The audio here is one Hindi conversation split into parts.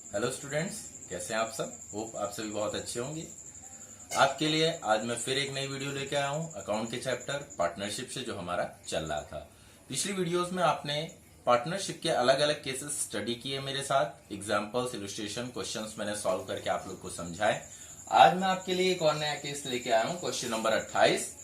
हेलो स्टूडेंट्स, कैसे हैं आप सब। होप आप सभी बहुत अच्छे होंगे। आपके लिए आज मैं फिर एक नई वीडियो लेके आया हूं अकाउंट के चैप्टर पार्टनरशिप से, जो हमारा चल रहा था। पिछली वीडियोस में आपने पार्टनरशिप के अलग अलग केसेस स्टडी किए मेरे साथ, एग्जांपल्स, इलस्ट्रेशन, क्वेश्चंस मैंने सॉल्व करके आप लोग को समझाए। आज मैं आपके लिए एक और नया केस लेके आया हूँ, question number 28,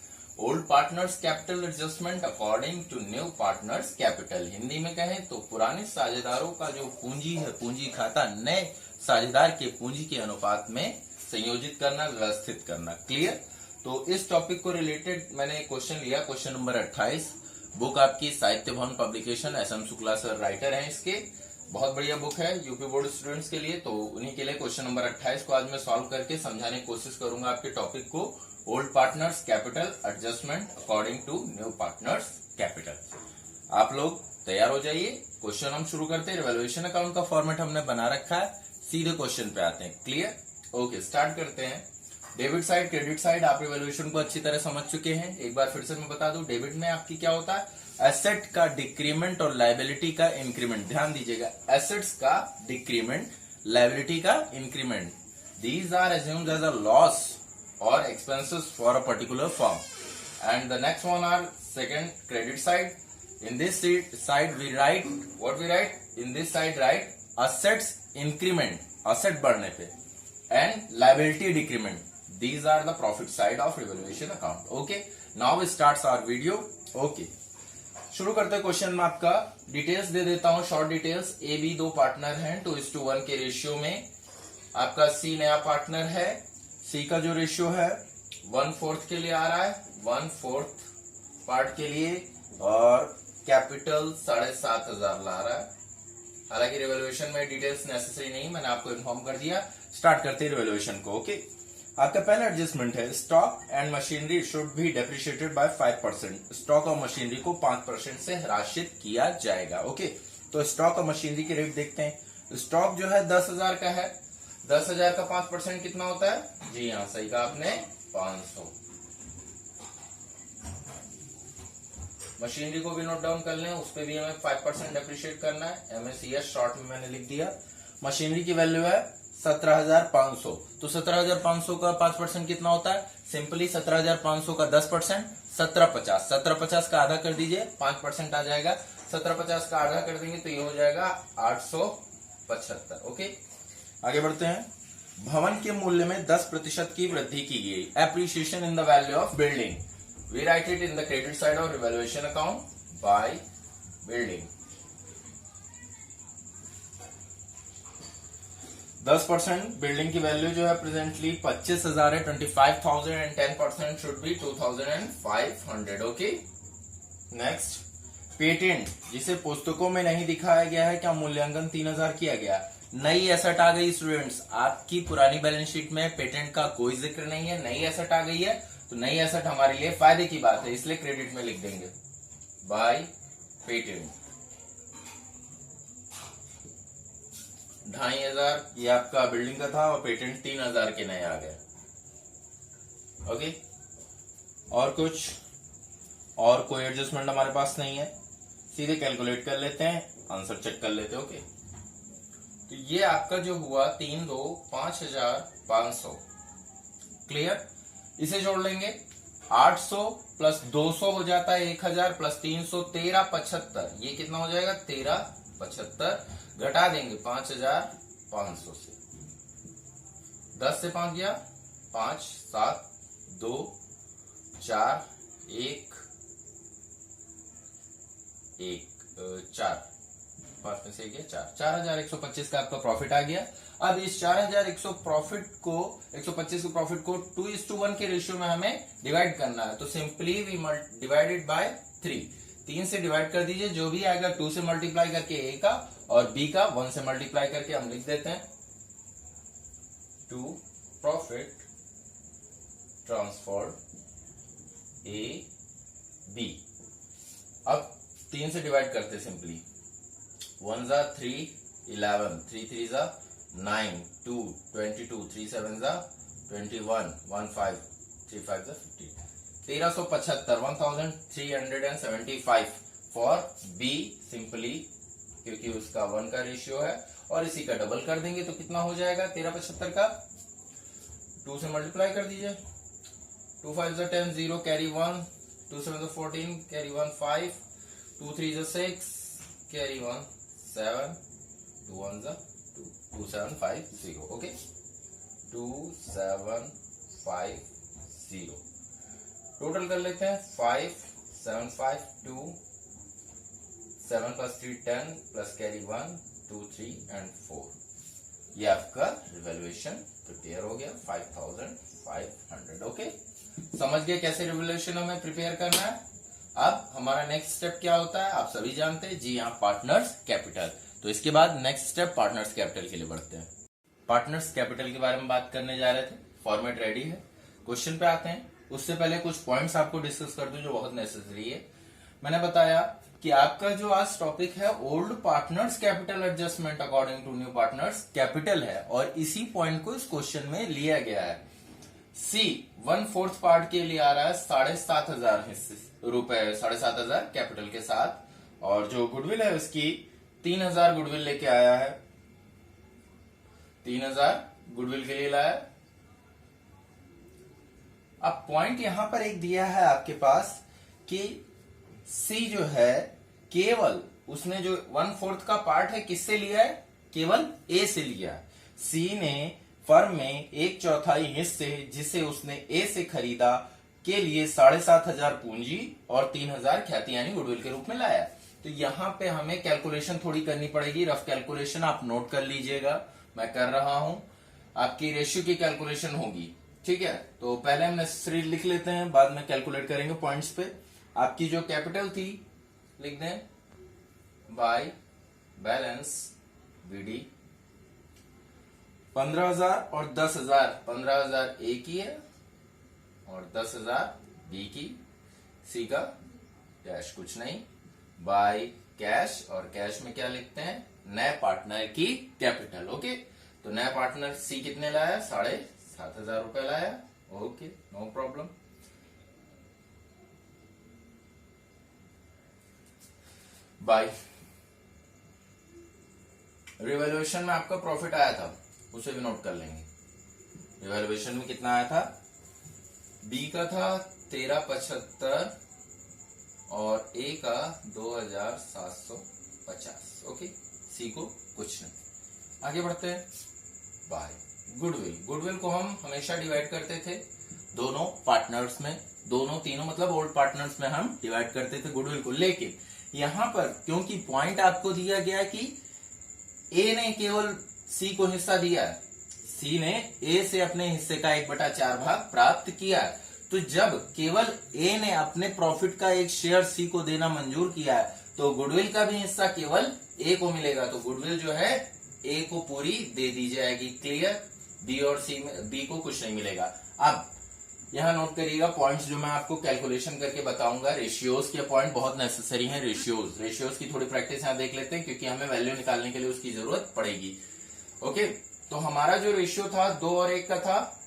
old partners capital adjustment according to new partners capital. Hindi में कहें तो पुराने साझेदारों का जो पूंजी है, पूंजी खाता, नए साझेदार के पूंजी के अनुपात में संयोजित करना, व्यवस्थित करना। क्लियर। तो इस टॉपिक को रिलेटेड मैंने एक क्वेश्चन लिया, क्वेश्चन नंबर 28। बुक आपकी Sahitya Bhavan publication, SM Shukla sir writer हैं इसके। बहुत बढ़िया बुक है यूपी बोर्ड स्टूडेंट्स के लिए। तो उन्हीं के लिए क्वेश्चन नंबर 28 को आज मैं सॉल्व करके समझाने की कोशिश करूंगा आपके टॉपिक को, old partners capital adjustment according to new partners capital. आप लोग तैयार हो जाइए। क्वेश्चन हम शुरू करते हैं। रिवैल्यूएशन अकाउंट का फॉर्मेट हमने बना रखा है, सीधे क्वेश्चन पे आते हैं। क्लियर। ओके, स्टार्ट करते हैं। डेबिट साइड, क्रेडिट साइड, आप रिवैल्यूएशन को अच्छी तरह समझ चुके हैं। एक बार फिर से मैं बता दूं, डेबिट में आपकी क्या होता है, एसेट का डिक्रीमेंट और लायबिलिटी का इंक्रीमेंट। ध्यान दीजिएगा, एसेट्स का डिक्रीमेंट, लायबिलिटी का increment. These are assumed as a loss or expenses for a particular firm. And the next one are second, credit side. In this side we write, what we write? In this side write assets increment, asset बढ़ने पे, and liability decrement. These are the profit side of revaluation account. Okay. Now starts our video. Okay. शुरू करते हैं क्वेश्चन में। आपका डिटेल्स दे देता हूं, शॉर्ट डिटेल्स। ए बी दो पार्टनर हैं 2:1 के रेशियो में। आपका सी नया पार्टनर है। सी का जो रेशियो है 1/4 के लिए आ रहा है, 1/4 पार्ट के लिए, और कैपिटल 7,500 ला रहा है। हालांकि रिवैल्यूएशन में डिटेल्स नेसेसरी नहीं, मैंने आपको इन्फॉर्म कर दिया। स्टार्ट करते हैं रिवैल्यूएशन को। ओके। आपका पहला एडजस्टमेंट है, stock and machinery should be depreciated by 5%। Stock और मशीनरी को 5% से हराशित किया जाएगा। ओके। तो स्टॉक और मशीनरी के रेट देखते हैं। स्टॉक जो है 10,000 का है। 10,000 का 5% कितना होता है? जी हाँ, सही कहा आपने, 500। मशीनरी को भी नोट डाउन कर लें, उस पर भी हमें 5% डेप्रिशिएट करना है। MACS शॉर्ट में मैंने लिख दिया। मशीनरी की वैल्यू है 17,500। तो 17,500 का 5% कितना होता है? सिंपली 17,500 का 10%, 1750। 1750 का आधा कर दीजिए, 5% आ जाएगा। 1750 का आधा कर देंगे तो ये हो जाएगा 875। ओके, आगे बढ़ते हैं। भवन के मूल्य में 10% की वृद्धि की गई, appreciation in the value of building. We write it in the credit side of revaluation account by building. 10% building की वैल्यू जो है प्रेजेंटली 25,000 है, 25,000, and 10% should be 2,500। Okay. Next, patent जिसे पुस्तकों में नहीं दिखाया गया है, क्या मूल्यांकन 3,000 किया गया। नई एसेट आ गई स्टूडेंट्स, आपकी पुरानी बैलेंस शीट में पेटेंट का कोई जिक्र नहीं है। नई एसेट आ गई है, तो नई एसेट हमारे लिए फायदे की बात है, इसलिए क्रेडिट में लिख देंगे बाय पेटेंट। 2,500 ये आपका बिल्डिंग का था, और पेटेंट 3,000 के नए आ गए। ओके। और कुछ, और कोई एडजस्टमेंट हमारे पास नहीं है, सीधे कैलकुलेट कर लेते हैं, आंसर चेक कर लेते हैं। ओके। तो ये आपका जो हुआ 3, 2, 5,500। क्लियर। इसे जोड़ लेंगे, 800 प्लस 200 हो जाता है 1,000 प्लस 300 1375। ये कितना हो जाएगा? 1375। घटा देंगे 5,500 से। 10 से 5 गया, 5, 7, 2, 4, 1, 4, 5 में से गया 4, 4,125 का आपका प्रॉफिट आ गया। अब इस 4,100 प्रॉफिट को, 125 के प्रॉफिट को 2:1 के रेशियो में हमें डिवाइड करना है। तो सिंपली वी डिवाइडेड बाय 3 से डिवाइड कर दीजिए। जो भी आएगा 2 से मल्टीप्लाई करके A का, और B का 1 से मल्टीप्लाई करके हम लिख देते हैं 2 प्रॉफिट ट्रांसफर्ड A B। अब 3 से डिवाइड करते सिंपली, 1 जा 3, 11, 3 3 जा 9, 2 22, 3 7 जा 21, 1 5, 3 5 जा 15। 1375, 1375 फॉर बी सिंपली, क्योंकि उसका 1 का रेशियो है, और इसी का डबल कर देंगे तो कितना हो जाएगा 1375 का 2 से मल्टीप्लाई कर दीजिए। 2 5 10 0 carry 1 2 7 14 carry 1 5 2 3 6 carry 1 7 2 1 2 2 7 5 0 okay 2 7 5 0 total कर लेते हैं 5 7 5 2 7 plus 3 10 plus carry 1 2 3 and 4 ये आपका रिवैल्यूएशन प्रिपेयर हो गया 5500 ओके। समझ गए कैसे रिवैल्यूएशन हमें प्रिपेयर करना है। अब हमारा नेक्स्ट स्टेप क्या होता है आप सभी जानते हैं जी हाँ, पार्टनर्स कैपिटल। तो इसके बाद नेक्स्ट स्टेप पार्टनर्स कैपिटल के लिए बढ़ते हैं। पार्टनर्स कैपिटल के बारे में बात करने जा रहे थे, फॉर्मेट रेडी है, क्वेश्चन पे आते हैं। उससे पहले कुछ पॉइंट्स आपको डिस्कस कर दूं जो बहुत नेसेसरी है। मैंने बताया कि आपका जो आज टॉपिक है old partners capital adjustment according to new partners capital है और इसी पॉइंट को इस क्वेश्चन में लिया गया है। सी 1/4 पार्ट के लिए आ रहा है 7,500 रुपए, 7,500 कैपिटल के साथ और जो गुडविल है उसकी 3,000 गुडविल लेके आया है, 3,000 गुडविल के लिए लाया। अब पॉइंट यहां पर एक दिया है आपके पास कि सी जो है केवल उसने जो 1/4 का पार्ट है किससे लिया है, केवल ए से लिया है। सी ने फर्म में 1/4 हिस्से जिसे उसने ए से खरीदा के लिए 7,500 पूंजी और 3,000 ख्याति यानी गुडविल के रूप में लाया। तो यहां पे हमें कैलकुलेशन थोड़ी करनी पड़ेगी, रफ कैलकुलेशन आप नोट कर लीजिएगा, मैं कर रहा हूं। आपकी रेशियो की कैलकुलेशन होगी, ठीक है। तो पहले हम नेसेसरी लिख लेते हैं, बाद में कैलकुलेट करेंगे पॉइंट्स पे। आपकी जो कैपिटल थी लिख दें बाय बैलेंस बीडी 15,000 और 10,000, 15,000 ए की है और 10,000 बी की। सी का कैश कुछ नहीं, बाय कैश, और कैश में क्या लिखते हैं नए पार्टनर की कैपिटल। ओके, तो नया पार्टनर सी कितने लाया, 7,500 रुपए लाया। Okay, no problem. By revaluation में आपका प्रॉफिट आया था, उसे भी नोट कर लेंगे। रिवैल्यूएशन में कितना आया था, बी का था 1375 और ए का 2,750। ओके, सी को कुछ नहीं। आगे बढ़ते हैं। बाय गुडविल, गुडविल को हम हमेशा डिवाइड करते थे दोनों पार्टनर्स में, दोनों तीनों मतलब ओल्ड पार्टनर्स में हम डिवाइड करते थे गुडविल को। लेकिन यहां पर क्योंकि पॉइंट आपको दिया गया कि ए ने केवल सी को हिस्सा दिया है, सी ने ए से अपने हिस्से का 1/4 भाग प्राप्त किया है, तो जब केवल ए ने अपने प्रॉफिट का एक शेयर सी को देना मंजूर किया है तो गुडविल का भी हिस्सा केवल ए को मिलेगा। तो गुडविल जो है ए को पूरी दे दी जाएगी। क्लियर, बी और सी में बी को कुछ नहीं मिलेगा। अब यहां नोट करिएगा पॉइंट्स जो मैं आपको कैलकुलेशन करके बताऊंगा। रेशियोज के पॉइंट बहुत नेसेसरी हैं। रेशियोज की थोड़ी प्रैक्टिस यहां देख लेते हैं क्योंकि हमें वैल्यू निकालने के लिए उसकी जरूरत पड़ेगी। ओके, तो हमारा जो रेशियो था 2 और 1 का था,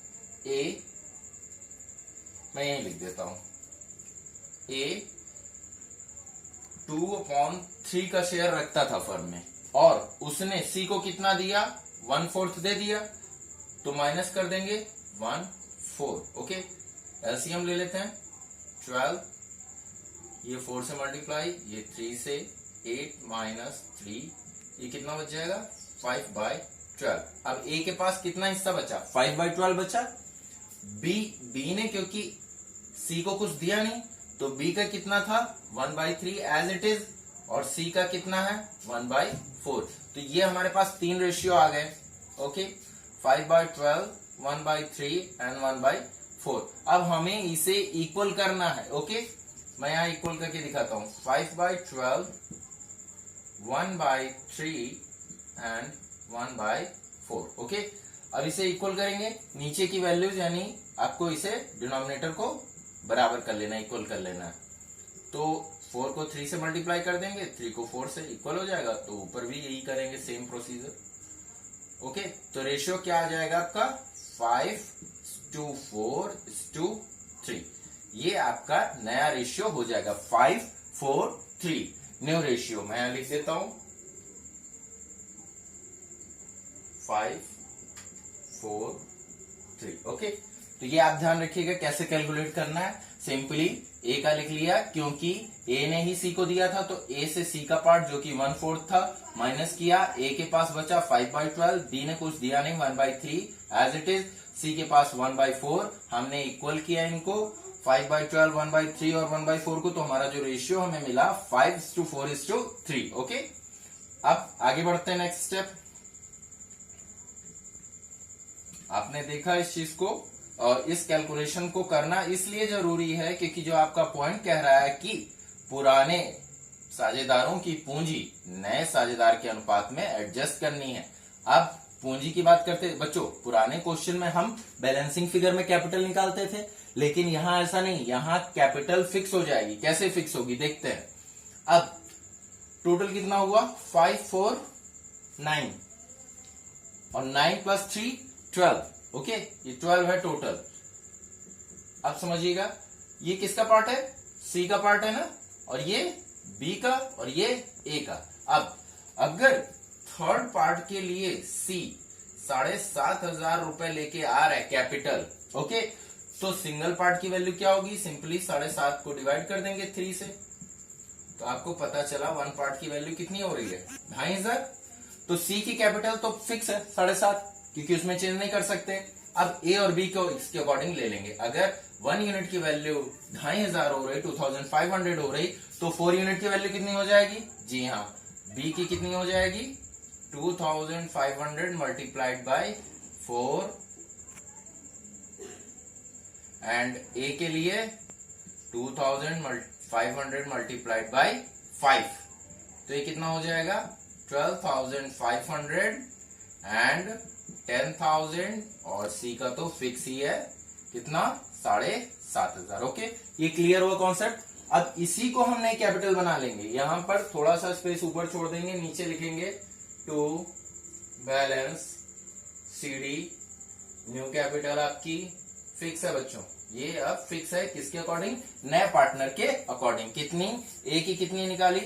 ए मैं यही लिख देता हूं, ए 2/3 का शेयर रखता था फर्म में और उसने सी को कितना दिया, 1/4 दे दिया, तो माइनस कर देंगे 1/4। ओके, एलसीएम ले लेते हैं 12, ये 4 से मल्टीप्लाई, ये 3 से 8 माइनस 3, ये कितना बच जाएगा 5/12। अब ए के पास कितना हिस्सा बचा, 5/12 बचा। बी ने क्योंकि सी को कुछ दिया नहीं तो बी का कितना था 1/3 एज इट इज, और सी का कितना है 1/4। तो ये हमारे पास 3 रेशियो आ गए। Okay, 5/12, 1/3 and 1/4। अब हमें इसे इक्वल करना है। ओके, मैं यहां इक्वल करके दिखाता हूं, 5/12, 1/3 एंड 1/4। ओके, अब इसे इक्वल करेंगे, नीचे की वैल्यूज यानी आपको इसे डिनोमिनेटर को बराबर कर लेना, इक्वल कर लेना है। तो 4 को 3 से मल्टीप्लाई कर देंगे, 3 को 4 से इक्वल हो जाएगा, तो ऊपर भी यही करेंगे, सेम प्रोसीजर। ओके, तो रेशियो क्या आ जाएगा आपका 5:4:3। ये आपका नया रेशियो हो जाएगा 5:4:3 न्यू रेशियो। मैं यहां लिख देता हूं 5 4 3। ओके, तो ये आप ध्यान रखिएगा कैसे कैलकुलेट करना है। सिंपली ए का लिख लिया, क्योंकि ए ने ही सी को दिया था, तो ए से सी का पार्ट जो कि 1/4 था माइनस किया, ए के पास बचा 5/12, बी ने कुछ दिया नहीं 1/3 एज इट इज, सी के पास 1/4, हमने इक्वल किया इनको 5/12, 1/3 और 1/4 को, तो हमारा जो रेशियो हमें मिला 5:4:3। ओके, अब आगे बढ़ते हैं नेक्स्ट स्टेप। आपने देखा इस चीज को, और इस कैलकुलेशन को करना इसलिए जरूरी है क्योंकि जो आपका पॉइंट कह रहा है कि पुराने साझेदारों की पूंजी नए साझेदार के अनुपात में एडजस्ट करनी है। अब पूंजी की बात करते बच्चों, पुराने क्वेश्चन में हम बैलेंसिंग फिगर में कैपिटल निकालते थे, लेकिन यहां ऐसा नहीं, यहां कैपिटल फिक्स हो जाएगी। कैसे फिक्स होगी देखते हैं। अब टोटल कितना हुआ 5 4 9 और 9 + 3 12। ओके, ये 12 है टोटल। अब समझिएगा ये किसका पार्ट है, सी का पार्ट है ना, और ये बी का और ये ए का। अब अगर थर्ड पार्ट के लिए सी 7,500 रुपए लेके आ रहा है कैपिटल, ओके, तो सिंगल पार्ट की वैल्यू क्या होगी, सिंपली 7.5 को डिवाइड कर देंगे 3 से, तो आपको पता चला वन पार्ट की वैल्यू कितनी हो रही है 2,500। तो सी की कैपिटल तो फिक्स है 7.5, क्योंकि उसमें चेंज नहीं कर सकते। अब ए और बी को इसके अकॉर्डिंग ले लेंगे। अगर 1 यूनिट की वैल्यू 2,500 हो रही, 2,500 हो रही, तो 4 यूनिट की वैल्यू कितनी हो जाएगी, जी हाँ, बी की कितनी हो जाएगी 2,500 मल्टीप्लाइड बाय 4, एंड ए के लिए 2,500 मल्टीप्लाइड बाय 5, तो ये कितना हो जाएगा 12,500 एंड 10,000, और सी का तो फिक्स ही है कितना 7,500। ओके, ये क्लियर हुआ कॉन्सेप्ट। अब इसी को हम नई कैपिटल बना लेंगे। यहां पर थोड़ा सा स्पेस ऊपर छोड़ देंगे, नीचे लिखेंगे to balance CD, new capital आपकी फिक्स है बच्चों, ये अब फिक्स है किसके अकॉर्डिंग, नए पार्टनर के अकॉर्डिंग। कितनी, ए की कितनी निकाली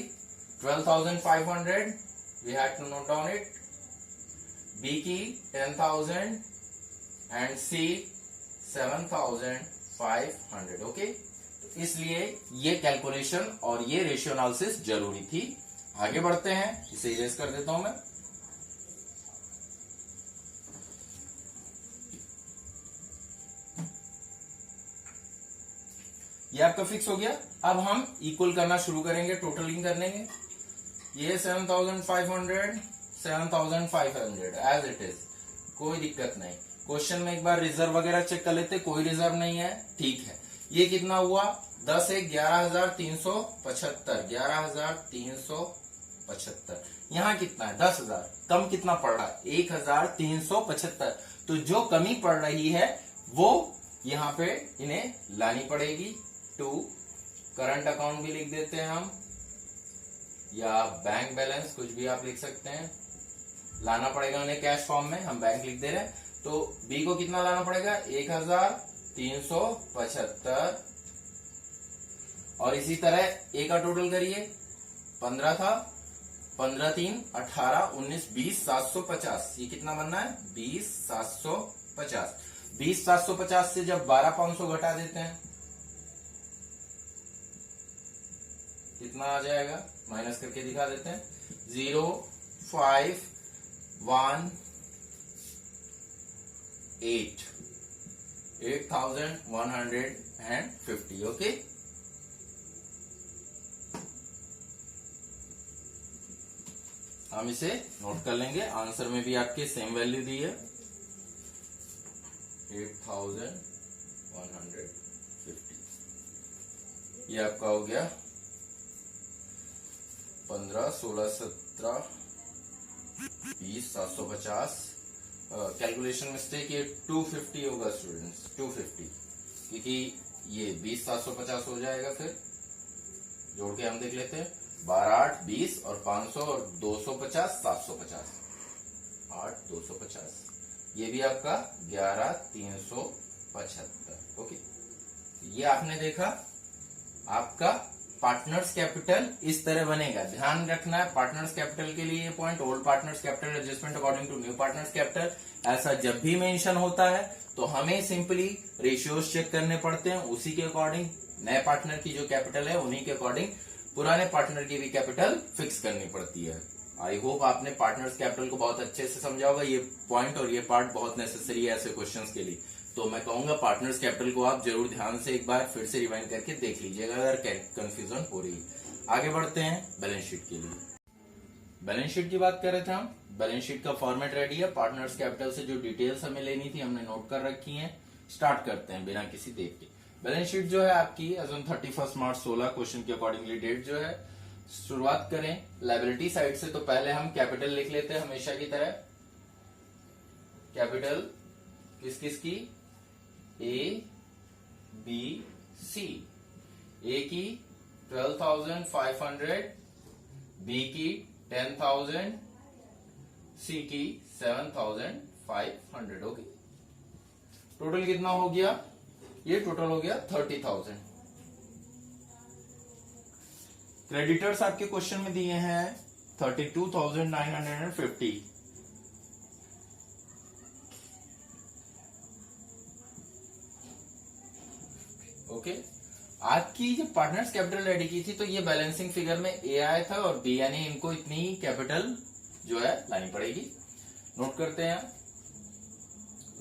12,500, we had to note down it, B की 10,000 एंड सी 7,500। ओके, इसलिए ये कैलकुलेशन और ये रेशियो एनालिसिस जरूरी थी। आगे बढ़ते हैं, इसे इरेज कर देता हूं मैं। ये आपका फिक्स हो गया। अब हम इक्वल करना शुरू करेंगे, टोटलिंग कर लेंगे। ये 7,500 7,500 एज इट इज, कोई दिक्कत नहीं। क्वेश्चन में एक बार रिजर्व वगैरह चेक कर लेते, कोई रिजर्व नहीं है, ठीक है। ये कितना हुआ 10 है 11,375, 11,375। यहाँ कितना है 10,000, कम कितना पड़ रहा है 1,375। तो जो कमी पड़ रही है वो यहाँ पे इन्हें लानी पड़ेगी। टू करंट अकाउंट भी लिख देते हैं हम, या बैंक बैलेंस, कुछ भी आप लिख सकते हैं। लाना पड़ेगा उन्हें कैश फॉर्म में, हम बैंक लिख दे रहे हैं। तो बी को कितना लाना पड़ेगा 1,375, और इसी तरह ए का टोटल करिए 15 था, 15 3 18 19 20 750। ये कितना बनना है 20,750। 20,750 से जब 12,500 घटा देते हैं कितना आ जाएगा, माइनस करके दिखा देते हैं 0,518 8,150। ओके, हम इसे नोट कर लेंगे। आंसर में भी आपके सेम वैल्यू दी है 8,150। ये आपका हो गया 15 16 17 20 750। कैलकुलेशन मिस्टेक, ये 250 होगा स्टूडेंट्स, 250, क्योंकि ये 20,750 हो जाएगा। फिर जोड़ के हम देख लेते हैं 12 8 20 और 500 और 250 750, 8 250। ये भी आपका 11,375। ओके, ये आपने देखा आपका पार्टनर्स कैपिटल इस तरह बनेगा, ध्यान रखना है। पार्टनर्स कैपिटल के लिए ये point, old partners capital adjustment according to new partners capital, ऐसा जब भी मेंशन होता है तो हमें सिंपली रेशियोज चेक करने पड़ते हैं, उसी के अकॉर्डिंग नए पार्टनर की जो कैपिटल है उन्हीं के अकॉर्डिंग पुराने पार्टनर की भी कैपिटल फिक्स करनी पड़ती है। आई होप आपने पार्टनर्स कैपिटल को बहुत अच्छे से समझा होगा। ये पॉइंट और ये पार्ट बहुत नेसेसरी है ऐसे क्वेश्चंस के लिए, तो मैं कहूंगा पार्टनर्स कैपिटल को आप जरूर ध्यान से एक बार फिर से रिवाइंड करके देख लीजिएगा अगर कंफ्यूजन हो रही है। आगे बढ़ते हैं बैलेंस शीट के लिए। बैलेंस शीट की बात कर रहे थे हम। बैलेंस शीट का फॉर्मेट रेडी है। पार्टनर्स कैपिटल से जो डिटेल्स हमें लेनी थी हमने नोट कर रखी है। स्टार्ट करते हैं बिना किसी देर के। बैलेंस शीट जो है आपकी एज ऑन 31 मार्च 16 क्वेश्चन के अकॉर्डिंगली डेट जो है। शुरुआत करें लायबिलिटी साइड से, तो पहले हम कैपिटल लिख लेते हैं हमेशा की तरह। कैपिटल किस किस की? A B C. ए की 12,500, बी की 10,000, सी की 7,500। ओके, टोटल कितना हो गया? ये टोटल हो गया 30,000। क्रेडिटर्स आपके क्वेश्चन में दिए हैं 32,950। ओके, आपकी जब पार्टनर्स कैपिटल रेडी की थी तो ये बैलेंसिंग फिगर में ए आया था और बी, यानी इनको इतनी कैपिटल जो है लानी पड़ेगी। नोट करते हैं,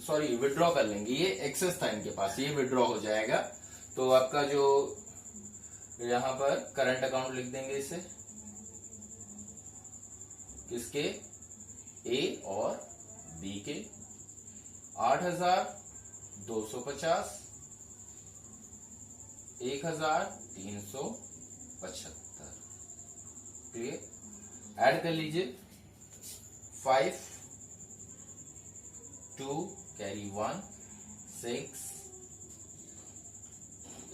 सॉरी विड्रॉ कर लेंगे, ये एक्सेस था इनके पास, ये विड्रॉ हो जाएगा। तो आपका जो यहां पर करंट अकाउंट लिख देंगे इसे, किसके? ए और बी के। 8,250, 1,375। क्लियर? ऐड कर लीजिए 5, 2 कैरी 1, 6,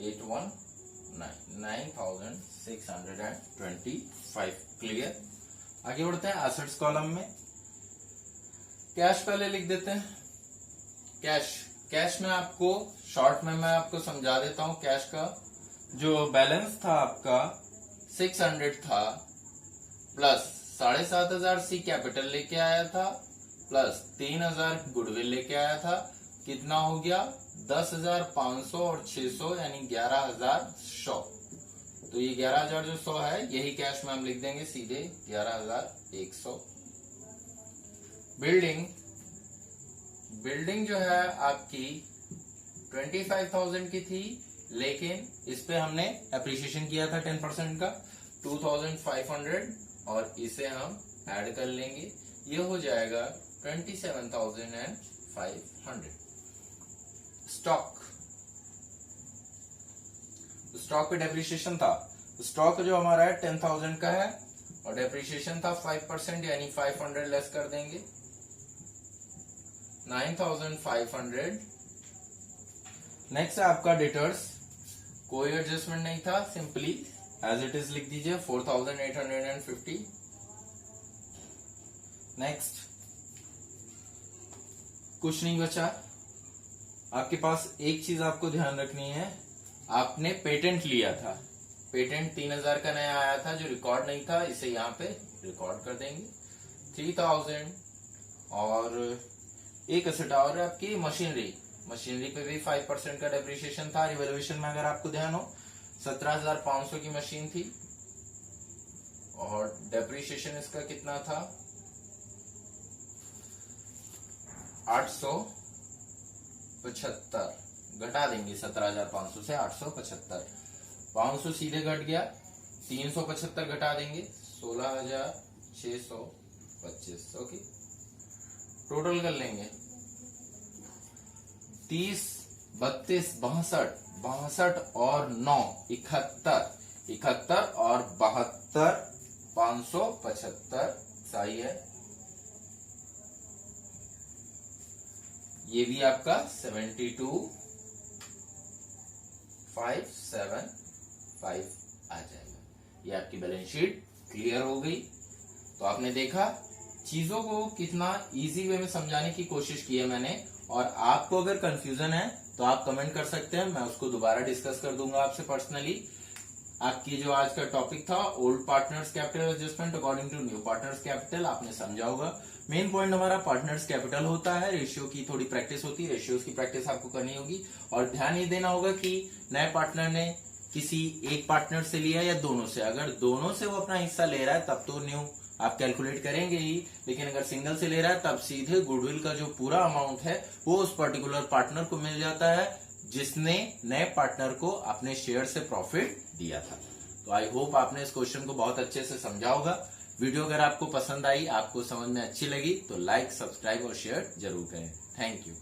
8, 1, 9,625। क्लियर? आगे बढ़ते हैं एसेट्स कॉलम में। कैश पहले लिख देते हैं। कैश में आपको शॉर्ट में मैं आपको समझा देता हूं। कैश का जो बैलेंस था आपका 600 था, प्लस 7,500 सी कैपिटल लेके आया था, प्लस 3,000 गुडविल लेके आया था। कितना हो गया? 10,500 और 600 यानी 11,100। तो ये 11,000 जो 100 है यही कैश में हम लिख देंगे सीधे 11,100। बिल्डिंग जो है आपकी 25,000 की थी, लेकिन इस पे हमने एप्रिसिएशन किया था 10% का 2,500 और इसे हम ऐड कर लेंगे, ये हो जाएगा 27,500। स्टॉक पे डेप्रिसिएशन था। स्टॉक जो हमारा है 10,000 का है और डेप्रिसिएशन था 5% यानी 500 लेस कर देंगे 9,500। नेक्स्ट है आपका डेटर्स। कोई एडजस्टमेंट नहीं था, सिंपली एज इट इज लिख दीजिए 4,850। नेक्स्ट कुछ नहीं बचा आपके पास। एक चीज आपको ध्यान रखनी है, आपने पेटेंट लिया था। पेटेंट 3,000 का नया आया था जो रिकॉर्ड नहीं था, इसे यहाँ पे रिकॉर्ड कर देंगे 3,000। और एक एसेट और है आपकी मशीनरी पे भी 5% का डेप्रिसिएशन था। रिवैल्यूएशन में अगर आपको ध्यान हो 17,500 की मशीन थी और डेप्रिसिएशन इसका कितना था? 875। घटा देंगे 17,500 से 875। 500 सीधे घट गया, 375 घटा देंगे 16,625। ओके, टोटल कर लेंगे 30, 32, 62 और 9 71 और 72 575 सही है। ये भी आपका 72,575 आ जाएगा। ये आपकी बैलेंस शीट क्लियर हो गई। तो आपने देखा चीजों को कितना इजी वे में समझाने की कोशिश की है मैंने। और आपको अगर कंफ्यूजन है तो आप कमेंट कर सकते हैं, मैं उसको दोबारा डिस्कस कर दूंगा आपसे पर्सनली। आपकी जो आज का टॉपिक था old partners capital adjustment according to new partners capital, आपने समझा होगा। मेन पॉइंट हमारा पार्टनर्स कैपिटल होता है, रेशियो की थोड़ी प्रैक्टिस होती है, रेशियोज की प्रैक्टिस आपको करनी होगी। और ध्यान ये देना होगा कि नए पार्टनर ने किसी एक पार्टनर से लिया या दोनों से, अगर दोनों से वो अपना हिस्सा ले रहा है तब तो न्यू आप कैलकुलेट करेंगे ही, लेकिन अगर सिंगल से ले रहा है तब सीधे गुडविल का जो पूरा अमाउंट है वो उस पर्टिकुलर पार्टनर को मिल जाता है जिसने नए पार्टनर को अपने शेयर से प्रॉफिट दिया था। तो आई होप आपने इस क्वेश्चन को बहुत अच्छे से समझा होगा। वीडियो अगर आपको पसंद आई, आपको समझ में अच्छी लगी तो लाइक, सब्सक्राइब और शेयर जरूर करें। Thank you.